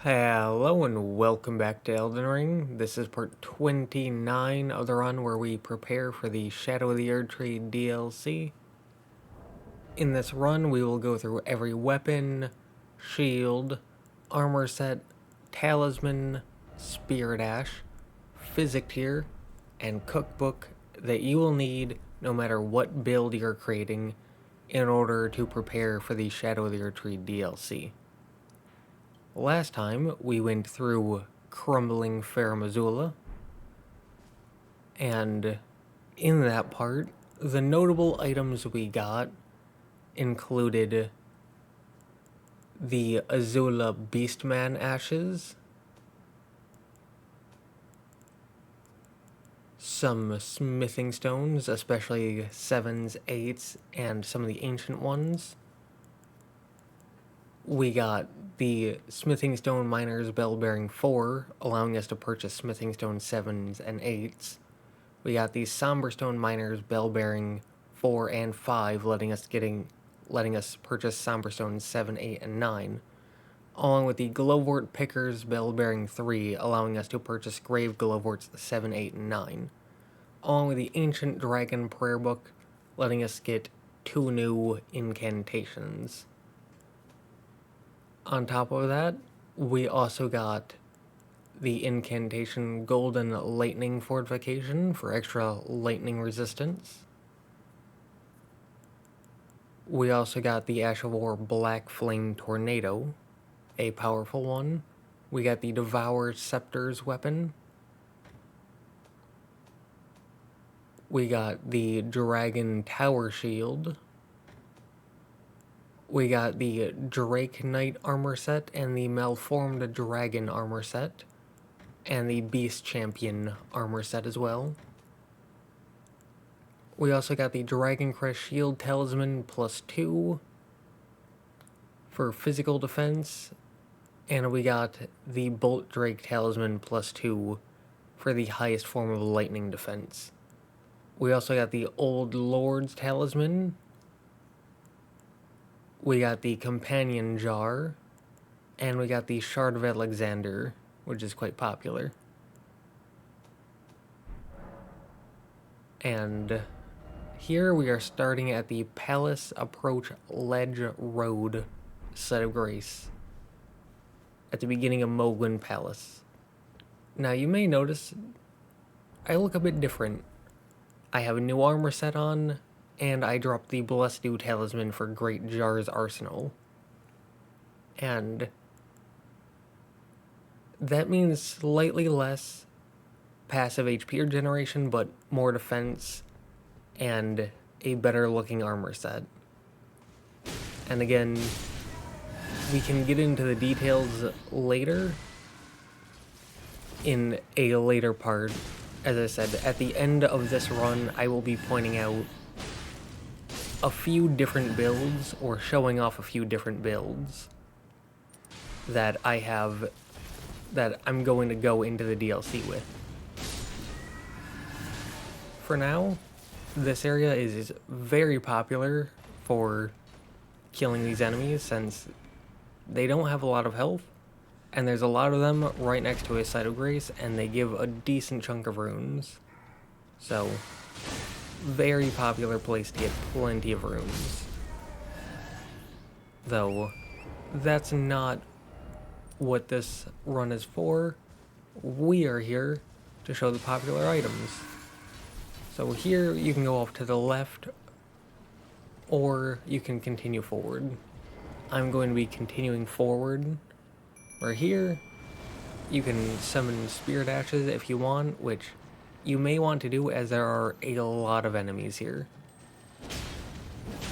Hello and welcome back to Elden Ring. This is part 29 of the run where we prepare for the Shadow of the Erdtree DLC. In this run, we will go through every weapon, shield, armor set, talisman, spirit ash, physic tier, and cookbook that you will need no matter what build you're creating in order to prepare for the Shadow of the Erdtree DLC. Last time, we went through Crumbling Fair Missoula, and in that part, the notable items we got included the Azula Beastman ashes, some smithing stones, especially 7s, 8s, and some of the ancient ones. We got the Smithing Stone Miner's Bell Bearing 4, allowing us to purchase Smithing Stone 7s and 8s. We got the Somber Stone Miner's Bell Bearing 4 and 5, letting us purchase Somber Stone 7, 8, and 9. Along with the Glowwort Picker's Bell Bearing 3, allowing us to purchase Grave Glowworts 7, 8, and 9. Along with the Ancient Dragon Prayer Book, letting us get 2 new incantations. On top of that, we also got the incantation Golden Lightning Fortification for extra lightning resistance. We also got the Ash of War Black Flame Tornado, a powerful one. We got the Devour Scepter's weapon. We got the Dragon Tower Shield. We got the Drake Knight armor set and the Malformed Dragon armor set, and the Beast Champion armor set as well. We also got the Dragon Crest Shield Talisman +2 for physical defense, and we got the Bolt Drake Talisman +2 for the highest form of lightning defense. We also got the Old Lord's Talisman. We got the Companion Jar, and we got the Shard of Alexander, which is quite popular. And here we are starting at the Palace Approach Ledge Road set of grace at the beginning of Mohgwyn Palace. Now you may notice I look a bit different. I have a new armor set on, and I dropped the Blessed Dew Talisman for Great Jar's Arsenal. And that means slightly less passive HP regeneration, but more defense and a better looking armor set. And again, we can get into the details later in a later part. As I said, at the end of this run, I will be pointing out a few different builds, or showing off a few different builds that I have, that I'm going to go into the DLC with. For now, this area is very popular for killing these enemies since they don't have a lot of health, and there's a lot of them right next to a site of grace, and they give a decent chunk of runes. So, very popular place to get plenty of runes. Though, that's not what this run is for. We are here to show the popular items. So here you can go off to the left, or you can continue forward. I'm going to be continuing forward, where here you can summon spirit ashes if you want, which you may want to do as there are a lot of enemies here.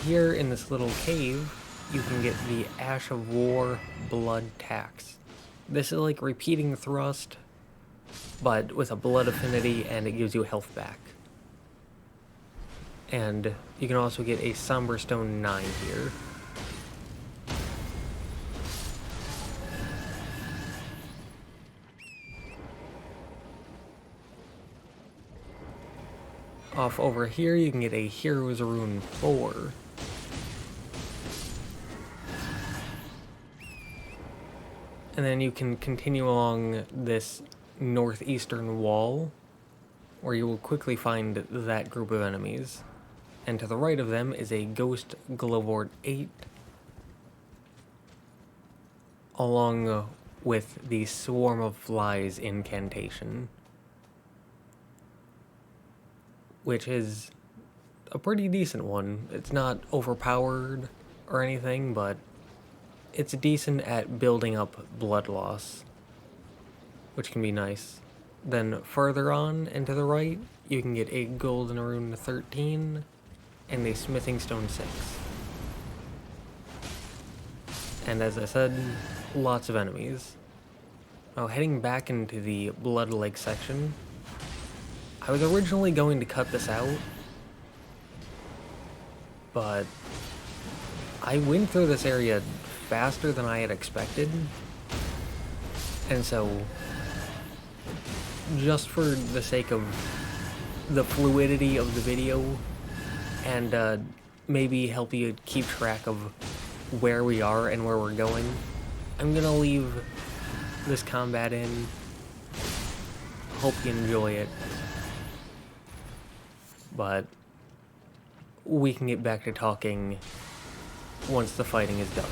Here in this little cave, you can get the Ash of War Blood Tax. This is like repeating thrust, but with a blood affinity, and it gives you health back. And you can also get a Somber Stone 9 here. Off over here, you can get a Hero's Rune 4. And then you can continue along this northeastern wall, where you will quickly find that group of enemies. And to the right of them is a Ghost Glowort 8, along with the Swarm of Flies incantation, which is a pretty decent one. It's not overpowered or anything, but it's decent at building up blood loss, which can be nice. Then further on and to the right, you can get a Golden Rune 13 and a Smithing Stone 6. And as I said, lots of enemies. Now heading back into the Blood Lake section, I was originally going to cut this out, but I went through this area faster than I had expected, and so just for the sake of the fluidity of the video and maybe help you keep track of where we are and where we're going, I'm gonna leave this combat in. Hope you enjoy it, but we can get back to talking once the fighting is done.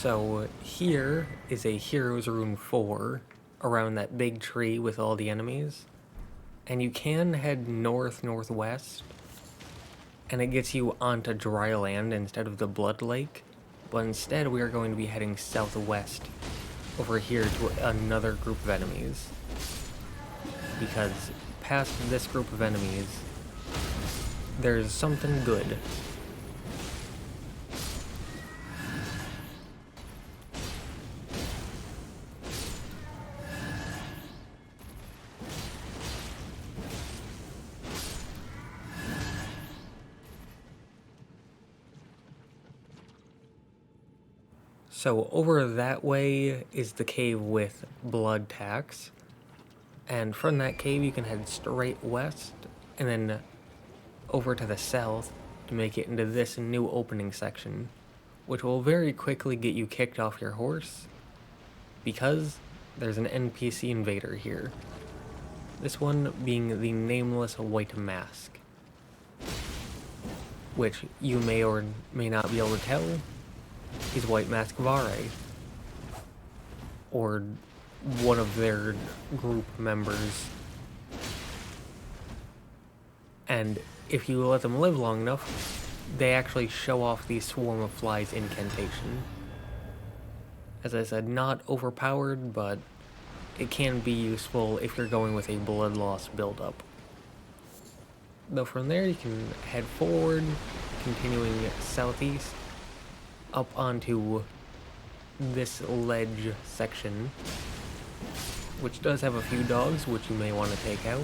So here is a Hero's Rune 4 around that big tree with all the enemies. And you can head north-northwest, and it gets you onto dry land instead of the Blood Lake. But instead we are going to be heading southwest over here to another group of enemies. Because past this group of enemies, there's something good. So over that way is the cave with blood tax, and from that cave you can head straight west and then over to the south to make it into this new opening section, which will very quickly get you kicked off your horse because there's an NPC invader here. This one being the nameless White Mask, which you may or may not be able to tell is White Mask Vare, or one of their group members. And if you let them live long enough, they actually show off the Swarm of Flies incantation. As I said, not overpowered, but it can be useful if you're going with a blood loss buildup. Though from there you can head forward, continuing southeast, up onto this ledge section, which does have a few dogs which you may want to take out,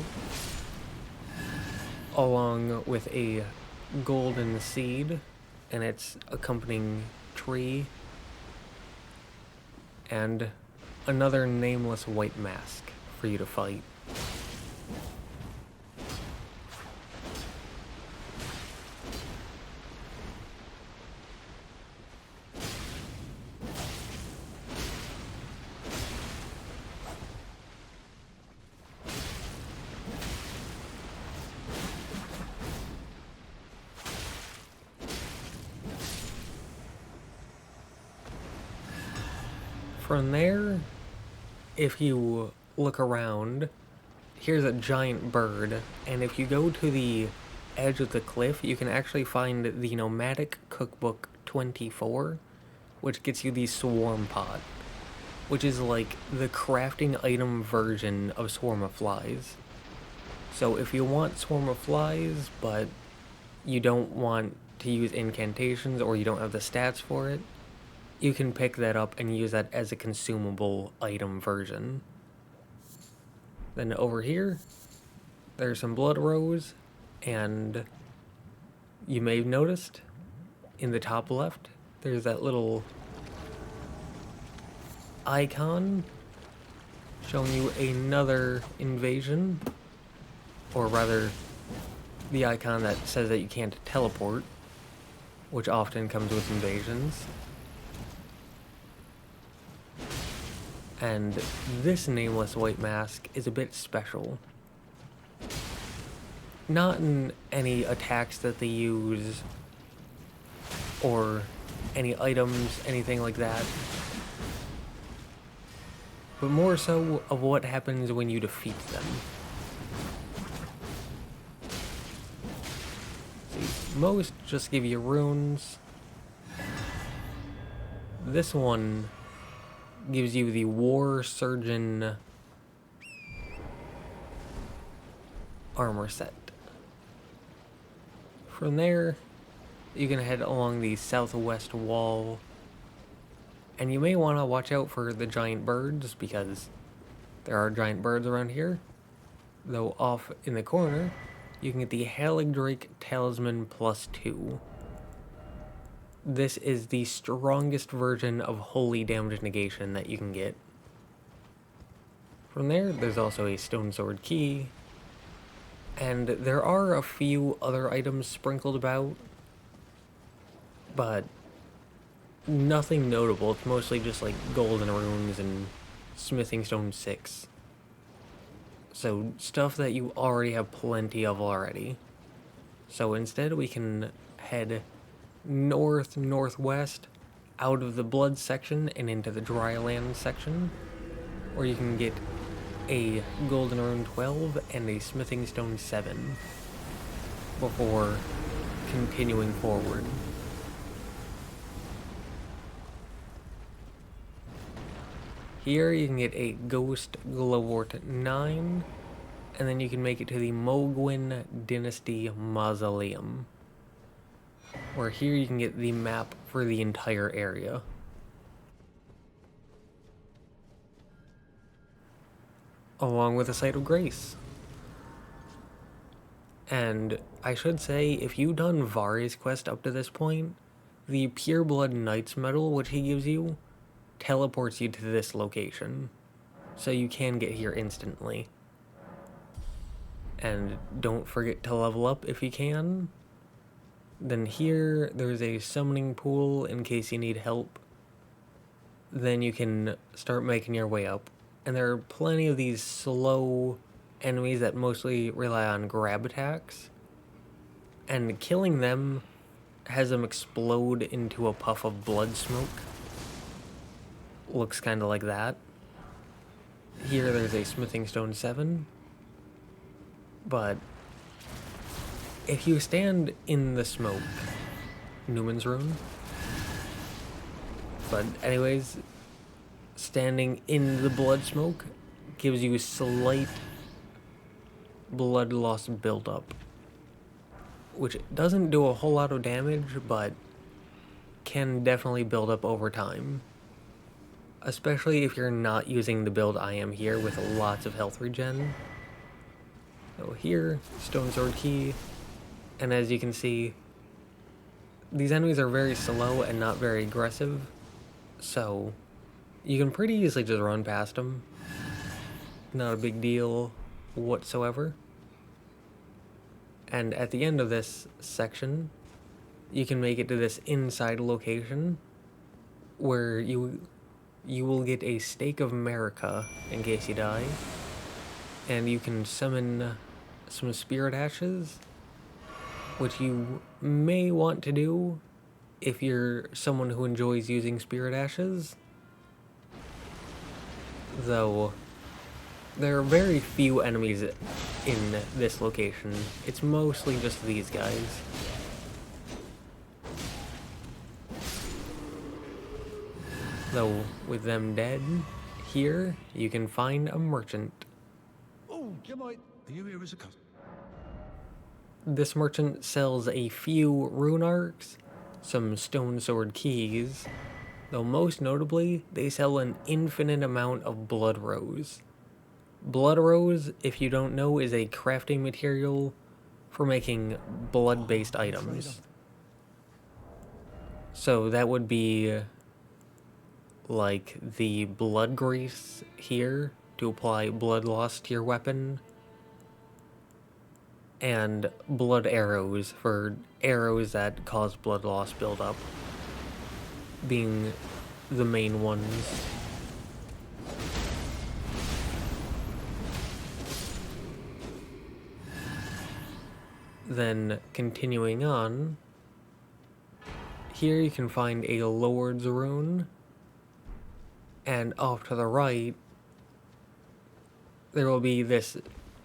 along with a golden seed and its accompanying tree, and another nameless White Mask for you to fight. From there, if you look around, here's a giant bird, and if you go to the edge of the cliff, you can actually find the Nomadic Cookbook 24, which gets you the Swarm Pot, which is like the crafting item version of Swarm of Flies. So if you want Swarm of Flies, but you don't want to use incantations or you don't have the stats for it, you can pick that up and use that as a consumable item version. Then over here, there's some blood rose, and you may have noticed in the top left, there's that little icon showing you another invasion, or rather, the icon that says that you can't teleport, which often comes with invasions. And this nameless white mask is a bit special. Not in any attacks that they use, or any items, anything like that, but more so of what happens when you defeat them. See, most just give you runes. This one gives you the War Surgeon armor set. From there, you can head along the southwest wall, and you may want to watch out for the giant birds, because there are giant birds around here. Though off in the corner, you can get the Haligdrake Talisman +2. This is the strongest version of holy damage negation that you can get. From there, there's also a stone sword key, and there are a few other items sprinkled about, but nothing notable. It's mostly just like golden runes and smithing stone 6. So stuff that you already have plenty of already. So instead we can head northwest out of the blood section and into the dry land section, where you can get a golden rune 12 and a smithing stone 7 before continuing forward. Here you can get a ghost glowwort 9, and then you can make it to the Mohgwyn Dynasty Mausoleum, where here you can get the map for the entire area. Along with the Site of Grace. And I should say, if you've done Vari's quest up to this point, the Pureblood Knight's medal, which he gives you, teleports you to this location, so you can get here instantly. And don't forget to level up if you can. Then here, there's a summoning pool in case you need help. Then you can start making your way up. And there are plenty of these slow enemies that mostly rely on grab attacks. And killing them has them explode into a puff of blood smoke. Looks kind of like that. Here there's a smithing stone 7. But if you stand in the smoke, Newman's rune. But anyways, standing in the blood smoke gives you slight blood loss buildup, which doesn't do a whole lot of damage, but can definitely build up over time. Especially if you're not using the build I am here with lots of health regen. So here, stone sword key, and as you can see, these enemies are very slow and not very aggressive, so you can pretty easily just run past them. Not a big deal whatsoever. And at the end of this section, you can make it to this inside location where you will get a Stake of America in case you die, and you can summon some spirit ashes, which you may want to do if you're someone who enjoys using spirit ashes, though there are very few enemies in this location. It's mostly just these guys. Though, with them dead, here you can find a merchant. Oh, are you here as a cousin? This merchant sells a few rune arcs, some stone sword keys, Though most notably, they sell an infinite amount of blood rose. Blood rose, if you don't know, is a crafting material for making blood-based items. So that would be like the blood grease here to apply blood loss to your weapon, and blood arrows for arrows that cause blood loss buildup being the main ones. Then continuing on, here you can find a Lord's Rune, and off to the right there will be this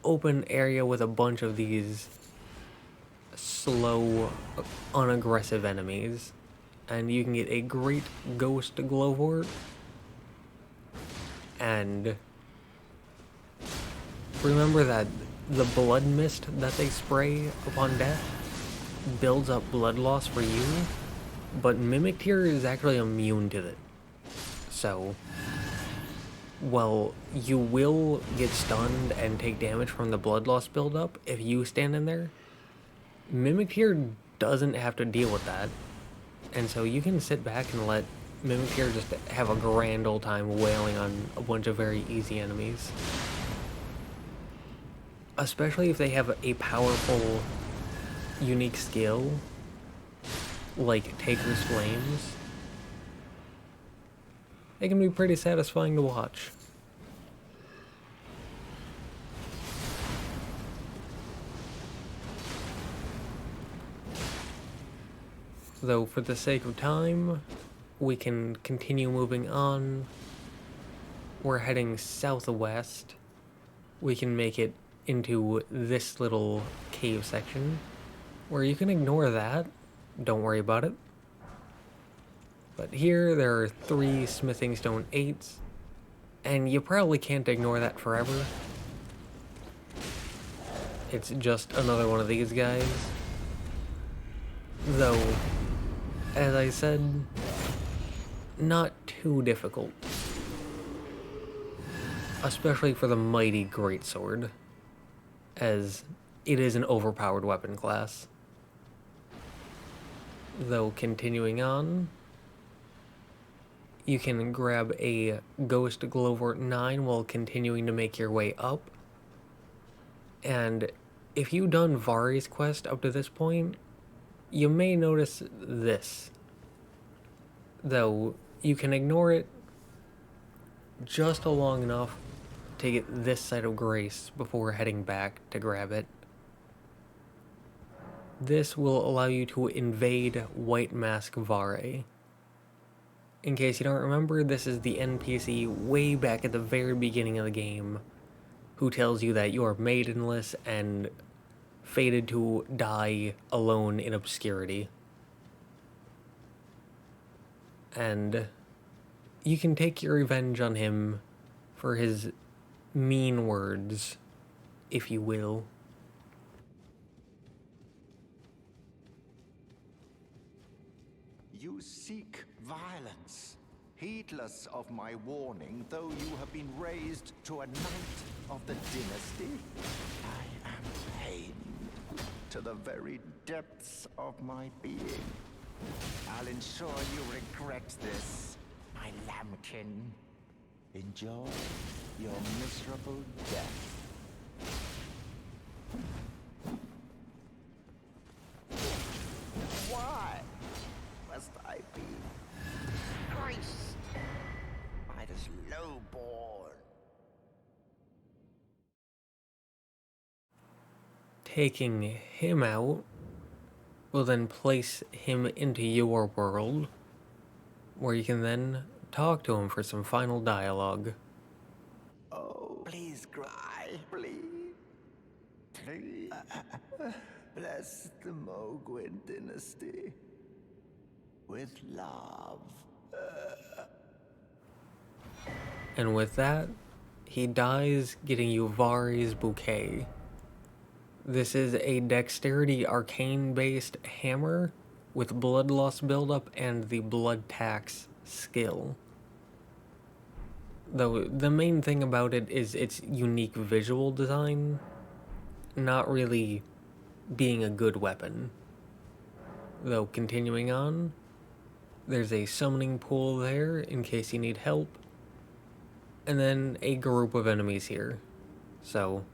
open area with a bunch of these slow, unaggressive enemies, and you can get a great ghost glowwort, and remember that the blood mist that they spray upon death builds up blood loss for you, but Mimic Tear is actually immune to it. So, well, you will get stunned and take damage from the blood loss buildup if you stand in there. Mimic Tear doesn't have to deal with that, and so you can sit back and let Mimic Tear just have a grand old time wailing on a bunch of very easy enemies. Especially if they have a powerful, unique skill, like Taker's Flames. It can be pretty satisfying to watch. Though for the sake of time, we can continue moving on. We're heading southwest. We can make it into this little cave section, where you can ignore that. Don't worry about it. But here there are 3 smithing stone 8s, and you probably can't ignore that forever. It's just another one of these guys. Though, as I said, not too difficult. Especially for the mighty greatsword, as it is an overpowered weapon class. Though continuing on, you can grab a Ghost Glowwort 9 while continuing to make your way up. And if you've done Vari's quest up to this point, you may notice this. Though you can ignore it just long enough to get this side of grace before heading back to grab it. This will allow you to invade White Mask Vare. In case you don't remember, this is the NPC way back at the very beginning of the game who tells you that you are maidenless and fated to die alone in obscurity. And you can take your revenge on him for his mean words, if you will. You seek violence, heedless of my warning, though you have been raised to a knight of the dynasty. I am pained to the very depths of my being. I'll ensure you regret this, my lambkin. Enjoy your miserable death. Why must I be Christ by this lowborn? Taking him out will then place him into your world, where you can then talk to him for some final dialogue. Oh, please cry, please. Please. Bless the Mohgwyn dynasty with love. And with that, he dies getting you Vari's bouquet. This is a dexterity arcane based hammer with blood loss buildup and the blood tax skill. Though the main thing about it is its unique visual design, not really being a good weapon. Though continuing on, there's a summoning pool there in case you need help, and then a group of enemies here. So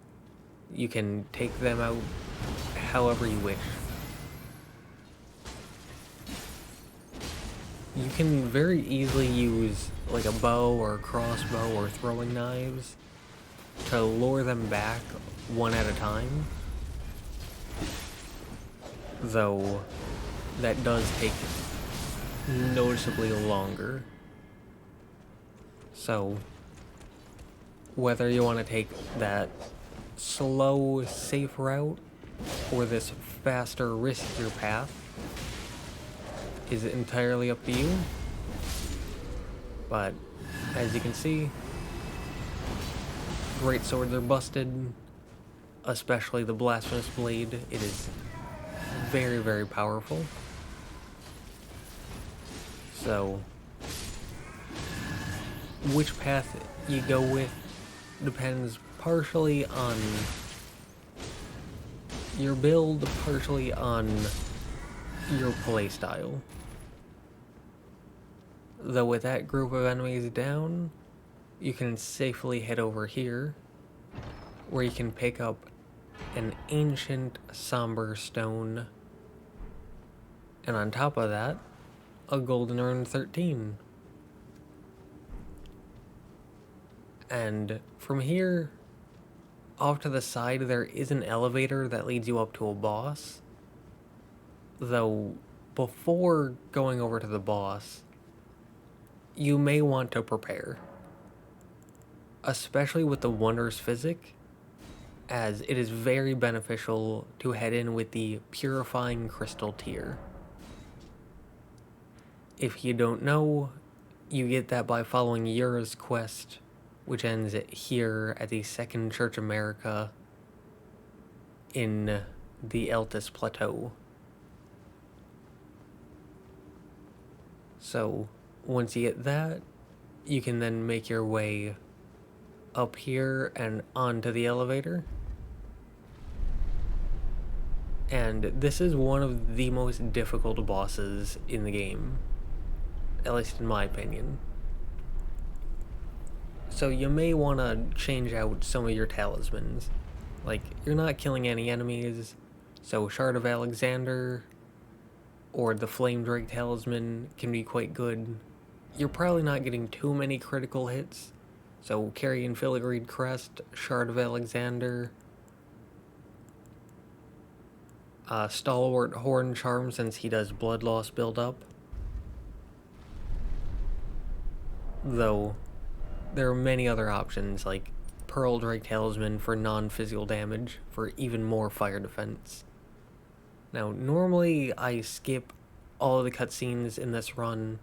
you can take them out however you wish. You can very easily use like a bow or a crossbow or throwing knives to lure them back one at a time. Though that does take noticeably longer. So whether you want to take that slow, safe route or this faster, riskier path is entirely up to you. But as you can see, great swords are busted, especially the blasphemous blade. It is very, very powerful. So which path you go with depends partially on your build, partially on your playstyle. Though with that group of enemies down, you can safely head over here, where you can pick up an ancient somber stone, and on top of that, a golden urn 13. And from here, off to the side, there is an elevator that leads you up to a boss. Though, before going over to the boss, you may want to prepare. Especially with the Wondrous Physic, as it is very beneficial to head in with the Purifying Crystal tier. If you don't know, you get that by following Yura's quest, which ends here at the Second Church America in the Eltis Plateau. So, once you get that, you can then make your way up here and onto the elevator. And this is one of the most difficult bosses in the game, at least in my opinion. So you may want to change out some of your talismans. Like, you're not killing any enemies, so Shard of Alexander or the Flame Drake talisman can be quite good. You're probably not getting too many critical hits, so Carrion Filigreed Crest, Shard of Alexander, Stalwart Horn Charm since he does blood loss build-up. Though, there are many other options like Pearl Drake Talisman for non-physical damage for even more fire defense. Now, normally I skip all of the cutscenes in this run,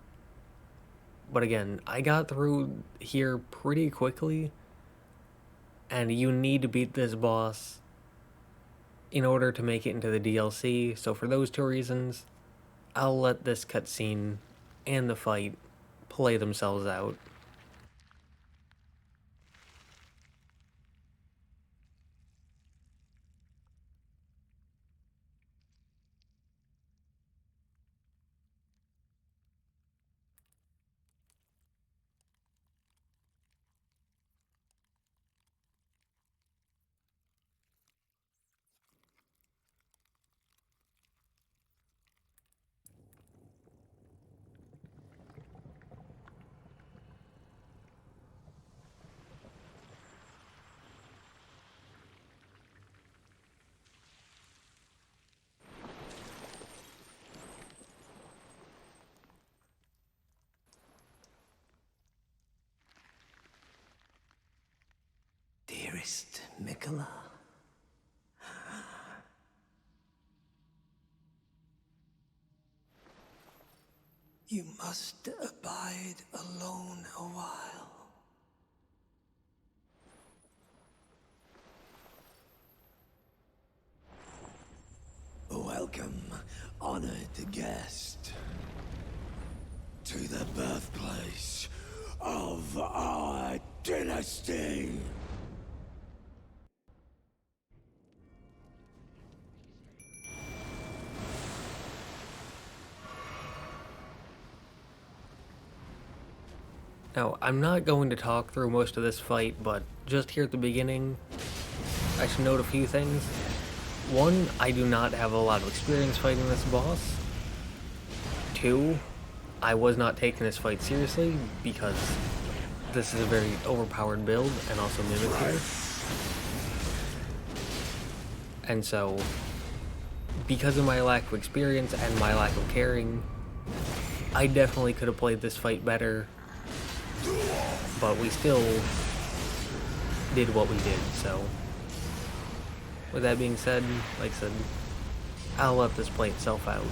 but again, I got through here pretty quickly, and you need to beat this boss in order to make it into the DLC, so for those two reasons, I'll let this cutscene and the fight play themselves out. Dearest Mikola, you must abide alone a while. Welcome, honored guest, to to the birthplace of our dynasty. Now, I'm not going to talk through most of this fight, but just here at the beginning, I should note a few things. One, I do not have a lot of experience fighting this boss. Two, I was not taking this fight seriously because this is a very overpowered build and also mimicry. And so, because of my lack of experience and my lack of caring, I definitely could have played this fight better, but we still did what we did, so with that being said, like I said, I'll let this play itself out.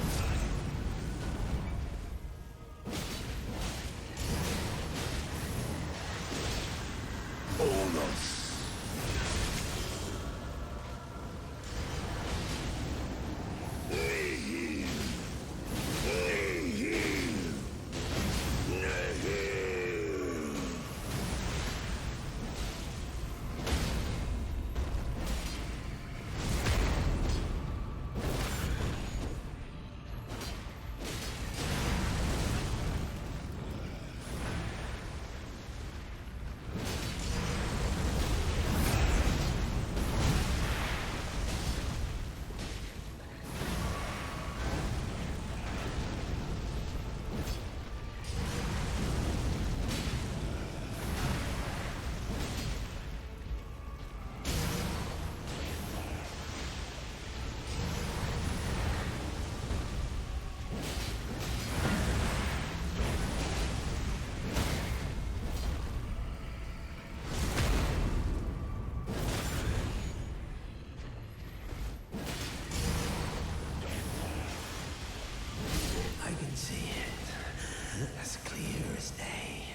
I can see it as clear as day.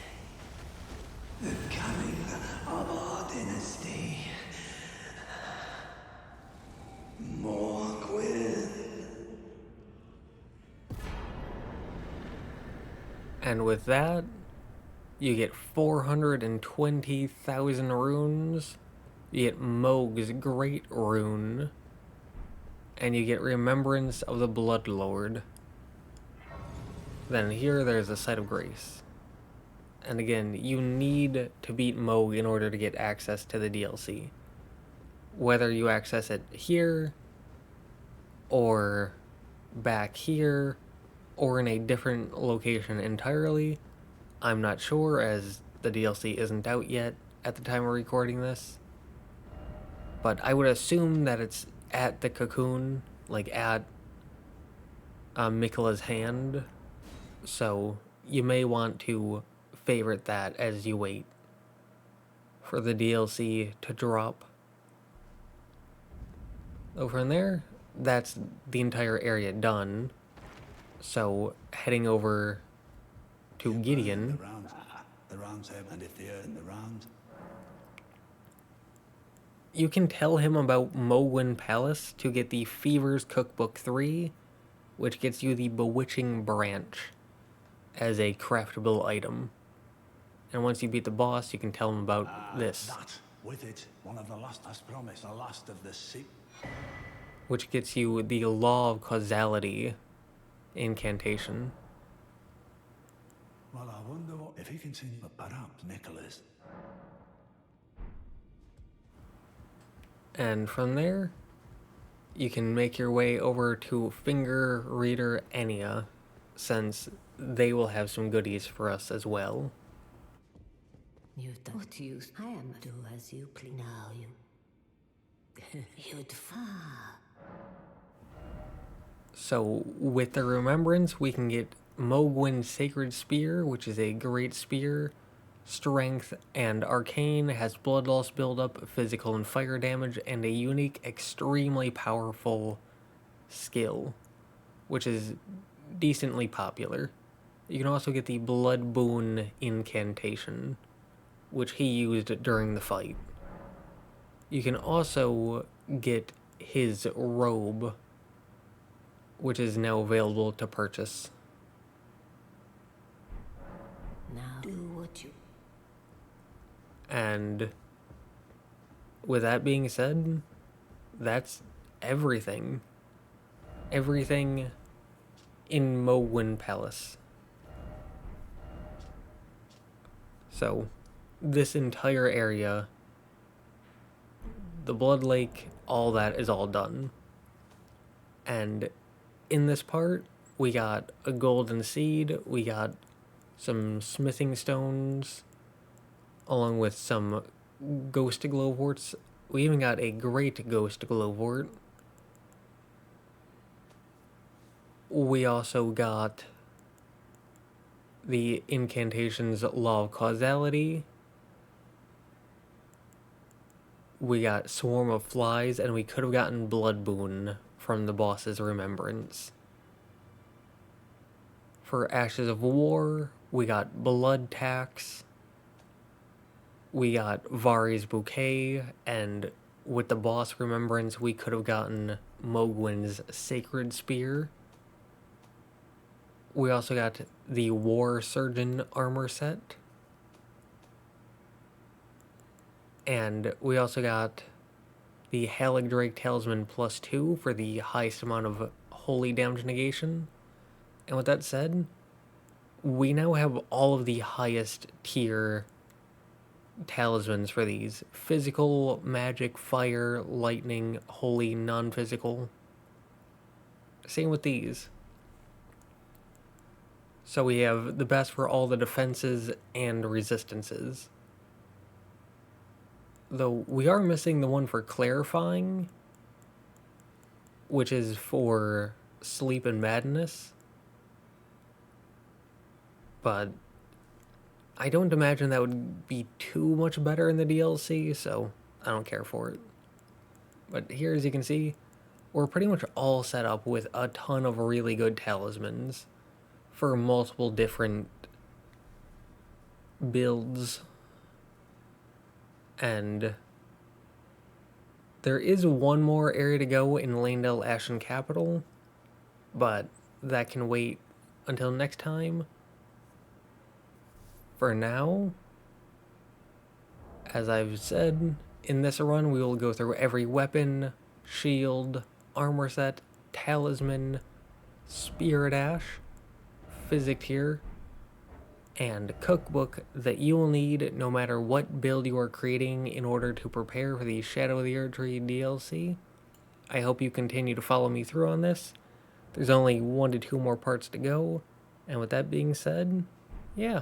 The coming of our dynasty. Mohgwyn. And with that, you get 420,000 runes, you get Mohg's Great Rune, and you get Remembrance of the Blood Lord. Then here there's a Site of Grace. And again, you need to beat Mohg in order to get access to the DLC. Whether you access it here, or back here, or in a different location entirely, I'm not sure, as the DLC isn't out yet at the time of recording this. But I would assume that it's at the cocoon, like at Miquella's hand. So you may want to favorite that as you wait for the DLC to drop. Over in there, that's the entire area done. So heading over to Gideon. The rounds have, and if they're in the round, You can tell him about Mohgwyn Palace to get the Fever's Cookbook 3, which gets you the Bewitching Branch as a craftable item. And once you beat the boss, you can tell him about this, that, with it, one of the last as promised, the last of the sea. which gets you the Law of Causality incantation. Well, I wonder what, if he continues, but perhaps Nicholas. And from there, you can make your way over to Finger Reader Enya, since they will have some goodies for us as well. You've done what you. I am. Do as you please. Now you. You'd far. So, with the Remembrance, we can get Mohgwyn's Sacred Spear, which is a great spear. Strength and Arcane, has blood loss buildup, physical and fire damage, and a unique, extremely powerful skill, which is decently popular. You can also get the Blood Boon incantation, which he used during the fight. You can also get his robe, which is now available to purchase. Now do what you... And with that being said, that's everything. Everything in Mohgwyn Palace. So, this entire area, the Blood Lake, all that is all done. And in this part, we got a golden seed, we got some smithing stones, along with some ghost glowworts. We even got a great ghost glowwort. We also got the incantation's law of causality. We got Swarm of Flies, and we could have gotten Blood Boon from the boss's remembrance. For Ashes of War, we got Blood Tax. We got Vari's Bouquet, and with the boss remembrance, we could have gotten Mohgwyn's Sacred Spear. We also got the War Surgeon armor set. And we also got the Halig Drake Talisman +2 for the highest amount of holy damage negation. And with that said, we now have all of the highest tier talismans for these. Physical, magic, fire, lightning, holy, non-physical. Same with these. So we have the best for all the defenses and resistances. Though we are missing the one for clarifying, which is for sleep and madness. But I don't imagine that would be too much better in the DLC, so I don't care for it. But here, as you can see, we're pretty much all set up with a ton of really good talismans for multiple different builds. And there is one more area to go in Landell Ashen Capital, but that can wait until next time. For now, as I've said, in this run we will go through every weapon, shield, armor set, talisman, spirit ash, physic tier, and cookbook that you will need no matter what build you are creating in order to prepare for the Shadow of the Erdtree DLC. I hope you continue to follow me through on this. There's only 1 to 2 more parts to go, and with that being said, yeah.